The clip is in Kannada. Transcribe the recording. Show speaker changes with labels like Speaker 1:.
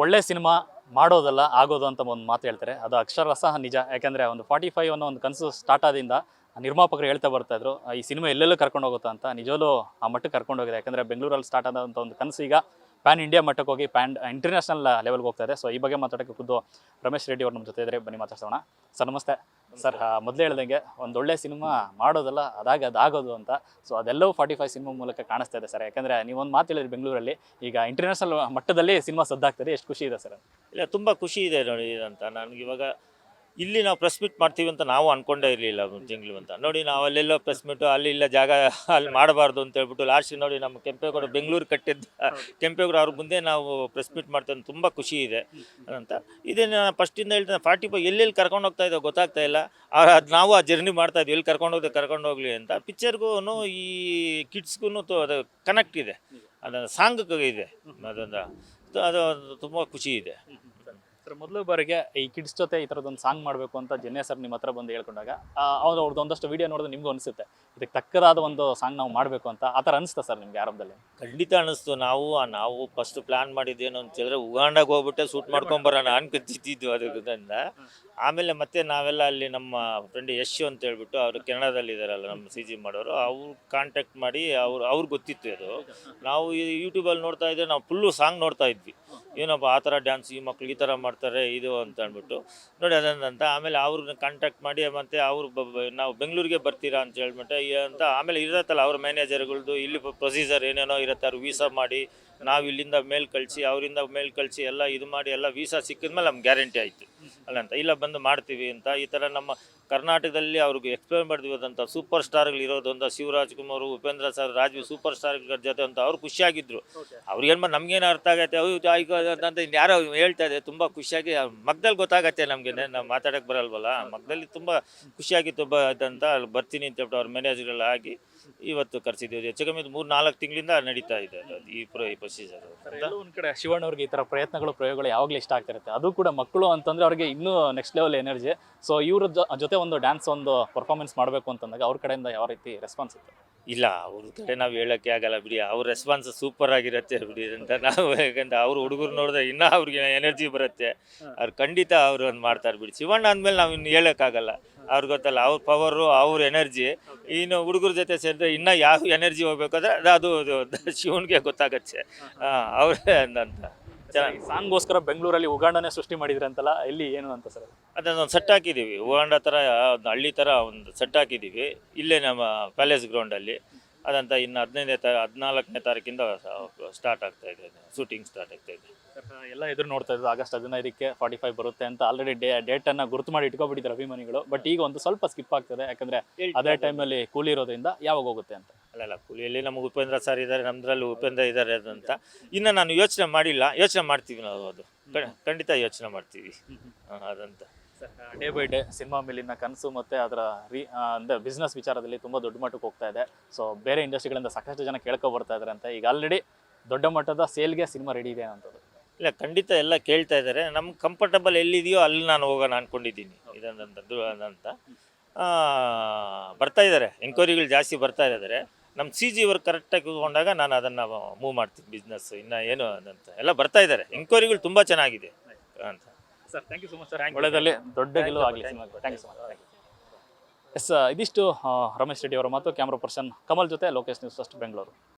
Speaker 1: ಒಳ್ಳೆ ಸಿನಿಮಾ ಮಾಡೋದಲ್ಲ ಆಗೋದು ಅಂತ ಒಂದು ಮಾತು ಹೇಳ್ತಾರೆ. ಅದು ಅಕ್ಷರಶಃ ನಿಜ. ಯಾಕಂದರೆ ಒಂದು 45 ಅನ್ನೋ ಒಂದು ಕನಸು ಸ್ಟಾರ್ಟ್ ಆದಿಂದ ನಿರ್ಮಾಪಕರು ಹೇಳ್ತಾ ಬರ್ತಾಯಿದ್ರು ಈ ಸಿನಿಮಾ ಎಲ್ಲೆಲ್ಲೂ ಕರ್ಕೊಂಡು ಹೋಗುತ್ತಾ ಅಂತ. ನಿಜವೂ ಆ ಮಟ್ಟಕ್ಕೆ ಕರ್ಕೊಂಡು ಹೋಗಿದೆ. ಯಾಕಂದರೆ ಬೆಂಗಳೂರಲ್ಲಿ ಸ್ಟಾರ್ಟ್ ಆದಂಥ ಒಂದು ಕನಸು ಈಗ ಪ್ಯಾನ್ ಇಂಡಿಯಾ ಮಟ್ಟಕ್ಕೆ ಹೋಗಿ ಇಂಟರ್ನ್ಯಾಷನಲ್ ಲೆವೆಲ್ಗೆ ಹೋಗ್ತಾ ಇದೆ. ಸೊ ಈ ಬಗ್ಗೆ ಮಾತಾಡೋಕ್ಕೆ ಖುದ್ದು ರಮೇಶ್ ರೆಡ್ಡಿ ಅವ್ರು ನಮ್ಮ ಜೊತೆ ಇದ್ದಾರೆ. ಬನ್ನಿ ಮಾತಾಡ್ಸೋಣ. ಸರ್ ನಮಸ್ತೆ. ಸರ್ ಮೊದಲೇ ಹೇಳ್ದಂಗೆ ಒಂದೊಳ್ಳೆ ಸಿನಿಮಾ ಮಾಡೋದಲ್ಲ ಅದಾಗೋದು ಅಂತ. ಸೊ ಅದೆಲ್ಲವೂ 45 ಸಿನಿಮಾ ಮೂಲಕ ಕಾಣಿಸ್ತಾ ಇದೆ ಸರ್. ಯಾಕಂದರೆ ನೀವೊಂದು ಮಾತು ಹೇಳಿದ್ರಿ, ಬೆಂಗಳೂರಲ್ಲಿ ಈಗ ಇಂಟರ್ನ್ಯಾಷನಲ್ ಮಟ್ಟದಲ್ಲಿ ಸಿನಿಮಾ ಸದ್ದಾಗ್ತದೆ. ಎಷ್ಟು ಖುಷಿ ಇದೆ ಸರ್?
Speaker 2: ಇಲ್ಲ, ತುಂಬ ಖುಷಿ ಇದೆ ನೋಡಿ ಅಂತ. ನನಗಿವಾಗ ಇಲ್ಲಿ ನಾವು ಪ್ರೆಸ್ ಮೀಟ್ ಮಾಡ್ತೀವಿ ಅಂತ ನಾವು ಅಂದ್ಕೊಂಡೇ ಇರಲಿಲ್ಲ ತಿಂಗಳು ಅಂತ. ನೋಡಿ ನಾವು ಅಲ್ಲೆಲ್ಲೋ ಪ್ರೆಸ್ ಮೀಟು ಅಲ್ಲಿ ಇಲ್ಲ ಜಾಗ ಅಲ್ಲಿ ಮಾಡಬಾರ್ದು ಅಂತ ಹೇಳ್ಬಿಟ್ಟು ಲಾಸ್ಟಿಗೆ ನೋಡಿ ನಮ್ಮ ಕೆಂಪೇಗೌಡ ಬೆಂಗಳೂರು ಕಟ್ಟಿದ್ದ ಕೆಂಪೇಗೌಡ ಅವ್ರ ಮುಂದೆ ನಾವು ಪ್ರೆಸ್ ಮೀಟ್ ಮಾಡ್ತೇವೆ. ತುಂಬ ಖುಷಿ ಇದೆ ಅಂತ. ಇದೇ ನಾನು ಫಸ್ಟಿಂದ ಹೇಳ್ತೇನೆ, 45 ಎಲ್ಲೆಲ್ಲಿ ಕರ್ಕೊಂಡು ಹೋಗ್ತಾ ಇದ್ದೋ ಗೊತ್ತಾಗ್ತಾ ಇಲ್ಲ. ಅದು ನಾವು ಆ ಜರ್ನಿ ಮಾಡ್ತಾಯಿದ್ವಿ, ಎಲ್ಲಿ ಕರ್ಕೊಂಡು ಹೋಗಲಿ ಅಂತ. ಪಿಕ್ಚರ್ಗೂ ಈ ಕಿಡ್ಸ್ಗೂ ಅದು ಕನೆಕ್ಟ್ ಇದೆ, ಅದನ್ನು ಸಾಂಗ್ ಇದೆ, ಅದು ತುಂಬ ಖುಷಿ ಇದೆ.
Speaker 1: ಸರ್ ಮೊದಲು ಬಾರಿಗೆ ಈ ಕಿಡ್ಸ್ ಜೊತೆ ಈ ಥರದೊಂದು ಸಾಂಗ್ ಮಾಡಬೇಕು ಅಂತ ಜನ್ಯ ಸರ್ ನಿಮ್ಮ ಹತ್ರ ಬಂದು ಹೇಳ್ಕೊಂಡಾಗ ಅವ್ರದ್ದು ಒಂದಷ್ಟು ವೀಡಿಯೋ ನೋಡಿದ್ರೆ ನಿಮಗೂ ಅನಿಸುತ್ತೆ ಇದಕ್ಕೆ ತಕ್ಕದಾದ ಒಂದು ಸಾಂಗ್ ನಾವು ಮಾಡಬೇಕು ಅಂತ. ಆ ಥರ ಅನಿಸ್ತಾ ಸರ್ ನಿಮಗೆ ಆರಂಭದಲ್ಲಿ?
Speaker 2: ಖಂಡಿತ ಅನ್ನಿಸ್ತು. ನಾವು ಫಸ್ಟ್ ಪ್ಲ್ಯಾನ್ ಮಾಡಿದ್ದೇನು ಅಂತ ಹೇಳಿದ್ರೆ ಉಗಾಂಡಾಗೆ ಹೋಗ್ಬಿಟ್ಟೆ ಶೂಟ್ ಮಾಡ್ಕೊಂಬರೋಣ ಅನ್ಕೊತಿದ್ದು ಅದರಿಂದ. ಆಮೇಲೆ ಮತ್ತೆ ನಾವೆಲ್ಲ ಅಲ್ಲಿ ನಮ್ಮ ಫ್ರೆಂಡ್ ಯಶ್ ಅಂತ ಹೇಳ್ಬಿಟ್ಟು ಅವರು ಕೆನಡಾದಲ್ಲಿದ್ದಾರಲ್ಲ ನಮ್ಮ CG ಮಾಡೋರು, ಅವ್ರು ಕಾಂಟ್ಯಾಕ್ಟ್ ಮಾಡಿ ಅವ್ರಿಗೆ ಗೊತ್ತಿತ್ತು ಅದು. ನಾವು ಯೂಟ್ಯೂಬಲ್ಲಿ ನೋಡ್ತಾ ಇದ್ದರೆ ನಾವು ಫುಲ್ಲು ಸಾಂಗ್ ನೋಡ್ತಾ ಇದ್ವಿ. ಏನಪ್ಪ ಆ ಥರ ಡ್ಯಾನ್ಸ್ ಈ ಮಕ್ಳು ಈ ಥರ ಮಾಡ್ತಾರೆ ಇದು ಅಂತ ಅಂದ್ಬಿಟ್ಟು ನೋಡಿ ಅದಂತ. ಆಮೇಲೆ ಅವ್ರನ್ನ ಕಾಂಟ್ಯಾಕ್ಟ್ ಮಾಡಿ ಮತ್ತು ಅವರು ನಾವು ಬೆಂಗಳೂರಿಗೆ ಬರ್ತೀರಾ ಅಂತ ಹೇಳ್ಬಿಟ್ಟು ಅಂತ. ಆಮೇಲೆ ಇರತ್ತಲ್ಲ ಅವ್ರ ಮ್ಯಾನೇಜರ್ಗಳ್ದು ಇಲ್ಲಿ ಪ್ರೊಸೀಜರ್ ಏನೇನೋ ಇರುತ್ತೆ, ಅವ್ರು ವೀಸಾ ಮಾಡಿ ನಾವು ಇಲ್ಲಿಂದ ಮೇಲ್ ಕಳಿಸಿ ಅವರಿಂದ ಮೇಲ್ ಕಳಿಸಿ ಎಲ್ಲ ಇದು ಮಾಡಿ ಎಲ್ಲ ವೀಸಾ ಸಿಕ್ಕಿದ್ಮೇಲೆ ನಮ್ಗೆ ಗ್ಯಾರಂಟಿ ಆಯಿತು ಅಲ್ಲಂತ. ಇಲ್ಲ ಬಂದು ಮಾಡ್ತೀವಿ ಅಂತ. ಈ ಥರ ನಮ್ಮ ಕರ್ನಾಟಕದಲ್ಲಿ ಅವ್ರಿಗೆ ಎಕ್ಸ್ಪ್ಲೇನ್ ಮಾಡಿದ್ವಿ ಸೂಪರ್ ಸ್ಟಾರ್ಗಳಿರೋದು ಅಂತ. ಶಿವರಾಜ್ ಕುಮಾರ್, ಉಪೇಂದ್ರ ಸರ್, ರಾಜ್ವಿ ಸೂಪರ್ ಸ್ಟಾರ್ಗಳ ಜೊತೆ ಅಂತ ಅವ್ರು ಖುಷಿಯಾಗಿದ್ದರು. ಅವ್ರಿಗೇನು ನಮಗೇನು ಅರ್ಥ ಆಗತ್ತೆ ಅಂತ ಯಾರೋ ಹೇಳ್ತಾ ಇದೆ. ತುಂಬ ಖುಷಿಯಾಗಿ ಮಗ್ದಲ್ಲಿ ಗೊತ್ತಾಗತ್ತೆ ನಮಗೆ, ನಾವು ಮಾತಾಡೋಕ್ಕೆ ಬರಲ್ವಲ್ಲ. ಮಗ್ದಲ್ಲಿ ತುಂಬ ಖುಷಿಯಾಗಿತ್ತು ಅಂತ. ಅಲ್ಲಿ ಬರ್ತೀನಿ ಅಂತ ಹೇಳ್ಬಿಟ್ಟು ಅವ್ರ ಮ್ಯಾನೇಜರ್ಗೆಲ್ಲ ಆಗಿ ಇವತ್ತು ಕರೆಸಿದ್ದೀವಿ. ಹೆಚ್ಚು ಕಮ್ಮಿ 3-4 ತಿಂಗಳಿಂದ ನಡೀತಾ ಇದೆ ಈ ಪ್ರೊಸೀಜರ್.
Speaker 1: ಒಂದು ಕಡೆ ಶಿವಣ್ಣವ್ರಿಗೆ ಈ ಥರ ಪ್ರಯೋಗಗಳು ಯಾವಾಗಲೂ ಇಷ್ಟ ಆಗ್ತಿರುತ್ತೆ. ಅದು ಕೂಡ ಮಕ್ಕಳು ಅಂತಂದರೆ ಅವ್ರಿಗೆ ಇನ್ನೂ ನೆಕ್ಸ್ಟ್ ಲೆವೆಲ್ ಎನರ್ಜಿ. ಸೊ ಇವ್ರ ಜೊತೆ ಒಂದು ಡ್ಯಾನ್ಸ್ ಒಂದು ಪರ್ಫಾರ್ಮೆನ್ಸ್ ಮಾಡಬೇಕು ಅಂತಂದಾಗ ಅವ್ರ ಕಡೆಯಿಂದ ಯಾವ ರೀತಿ ರೆಸ್ಪಾನ್ಸ್ ಇತ್ತು?
Speaker 2: ಇಲ್ಲ, ಅವ್ರ ಕಡೆ ನಾವು ಹೇಳೋಕ್ಕೆ ಆಗಲ್ಲ ಬಿಡಿ. ಅವ್ರ ರೆಸ್ಪಾನ್ಸ್ ಸೂಪರ್ ಆಗಿರುತ್ತೆ ಬಿಡಿ ಅಂತ ನಾವು. ಯಾಕಂದ್ರೆ ಅವ್ರು ಹುಡುಗರು ನೋಡಿದ್ರೆ ಇನ್ನೂ ಅವ್ರಿಗೆ ಎನರ್ಜಿ ಬರುತ್ತೆ. ಅವ್ರು ಖಂಡಿತ ಅವರು ಒಂದು ಮಾಡ್ತಾರೆ ಬಿಡಿ. ಶಿವಣ್ಣ ಅಂದಮೇಲೆ ನಾವು ಇನ್ನು ಹೇಳೋಕ್ಕಾಗಲ್ಲ. ಅವ್ರಿಗೆ ಗೊತ್ತಲ್ಲ ಅವ್ರ ಪವರು, ಅವ್ರ ಎನರ್ಜಿ. ಇನ್ನು ಹುಡುಗರ ಜೊತೆ ಸೇರಿದ್ರೆ ಇನ್ನೂ ಯಾವ ಎನರ್ಜಿ ಹೋಗ್ಬೇಕಾದ್ರೆ ಅದು ಶಿವನ್ಗೆ ಗೊತ್ತಾಗತ್ತೆ. ಅವರೇ ಅಂತ
Speaker 1: ಸಾಂಗ್ಗೋಸ್ಕರ ಬೆಂಗಳೂರಲ್ಲಿ ಉಗಾಂಡನೇ ಸೃಷ್ಟಿ ಮಾಡಿದ್ರೆ ಅಂತಲ್ಲ, ಎಲ್ಲಿ ಏನು ಅಂತ ಸರ್?
Speaker 2: ಅದನ್ನೊಂದು ಸೆಟ್ ಹಾಕಿದ್ದೀವಿ. ಉಗಾಂಡ ಥರ ಒಂದು ಹಳ್ಳಿ ಥರ ಒಂದು ಸೆಟ್ ಹಾಕಿದ್ದೀವಿ ಇಲ್ಲೇ ನಮ್ಮ ಪ್ಯಾಲೇಸ್ ಗ್ರೌಂಡಲ್ಲಿ. ಅದಂತ ಇನ್ನು 14ನೇ ತಾರೀಕಿಂದ ಸ್ಟಾರ್ಟ್ ಆಗ್ತಾ ಇದೆ, ಶೂಟಿಂಗ್ ಸ್ಟಾರ್ಟ್ ಆಗ್ತಾ ಇದೆ.
Speaker 1: ಎಲ್ಲ ಎದುರು ನೋಡ್ತಾ ಇದ್ದು ಆಗಸ್ಟ್ 15ಕ್ಕೆ 45 ಬರುತ್ತೆ ಅಂತ ಆಲ್ರೆಡಿ ಡೇಟನ್ನು ಗುರುತು ಮಾಡಿ ಇಟ್ಕೊಬಿಟ್ಟಿದ್ದಾರೆ ಅಭಿಮಾನಿಗಳು. ಬಟ್ ಈಗ ಒಂದು ಸ್ವಲ್ಪ ಸ್ಕಿಪ್ ಆಗ್ತದೆ, ಯಾಕಂದರೆ ಅದೇ ಟೈಮಲ್ಲಿ ಕೂಲಿ ಇರೋದ್ರಿಂದ ಯಾವಾಗ ಹೋಗುತ್ತೆ ಅಂತ.
Speaker 2: ಅಲ್ಲ, ಕೂಲಿಯಲ್ಲಿ ನಮಗೆ ಉಪೇಂದ್ರ ಸರ್ ಇದ್ದಾರೆ, ನಮ್ಮದ್ರಲ್ಲಿ ಉಪೇಂದ್ರ ಇದ್ದಾರೆ ಅಂತ. ಇನ್ನು ನಾನು ಯೋಚನೆ ಮಾಡಿಲ್ಲ, ಯೋಚನೆ ಮಾಡ್ತೀವಿ ನಾವು. ಅದು ಖಂಡಿತ ಯೋಚನೆ ಮಾಡ್ತೀವಿ ಅದಂತ.
Speaker 1: ಡೇ ಬೈ ಡೇ ಸಿನಿಮಾ ಮೇಲಿನ ಕನಸು ಮತ್ತು ಅದರ ಅಂದರೆ ಬಿಸ್ನೆಸ್ ವಿಚಾರದಲ್ಲಿ ತುಂಬ ದೊಡ್ಡ ಮಟ್ಟಕ್ಕೆ ಹೋಗ್ತಾ ಇದೆ. ಸೊ ಬೇರೆ ಇಂಡಸ್ಟ್ರಿಗಳಿಂದ ಸಾಕಷ್ಟು ಜನ ಕೇಳ್ಕೊ ಬರ್ತಾ ಇದ್ದಾರೆ ಅಂತ. ಈಗ ಆಲ್ರೆಡಿ ದೊಡ್ಡ ಮಟ್ಟದ ಸೇಲ್ಗೆ ಸಿನಿಮಾ ರೆಡಿ ಇದೆ ಅನ್ನೋದು.
Speaker 2: ಇಲ್ಲ, ಖಂಡಿತ ಎಲ್ಲ ಕೇಳ್ತಾ ಇದ್ದಾರೆ. ನಮ್ಗೆ ಕಂಫರ್ಟಬಲ್ ಎಲ್ಲಿದೆಯೋ ಅಲ್ಲಿ ನಾನು ಹೋಗೋಣ ಅಂದ್ಕೊಂಡಿದ್ದೀನಿ ಇದಂತದ್ದು ಅಂತ. ಬರ್ತಾ ಇದ್ದಾರೆ, ಎಂಕ್ವೈರಿಗಳು ಜಾಸ್ತಿ ಬರ್ತಾ ಇದ್ದಾರೆ. ನಮ್ಮ CG ವರ್ಕ್ ಕರೆಕ್ಟಾಗಿ ಕೂತ್ಕೊಂಡಾಗ ನಾನು ಅದನ್ನು ಮೂವ್ ಮಾಡ್ತೀನಿ ಬಿಸ್ನೆಸ್. ಇನ್ನು ಏನು ಅದಂತ ಎಲ್ಲ ಬರ್ತಾ ಇದ್ದಾರೆ. ಎಂಕ್ವೈರಿಗಳು ತುಂಬ ಚೆನ್ನಾಗಿದೆ ಅಂತ.
Speaker 1: Sir thank you so much sir. ಒಳ್ಳೆಯದಲ್ಲಿ ದೊಡ್ಡ ಗೆಲುವು ಆಗಲಿ cinema. Thank you so much. Yes, ಇದಿಷ್ಟು ರಮೇಶ್ ರೆಡ್ಡಿ ಅವರ ಮಾತು. ಕ್ಯಾಮ್ರಾ ಪರ್ಸನ್ ಕಮಲ್ ಜೊತೆ ಲೋಕೇಶ್ ನ್ಯೂಸ್ ಫಸ್ಟ್ ಬೆಂಗಳೂರು.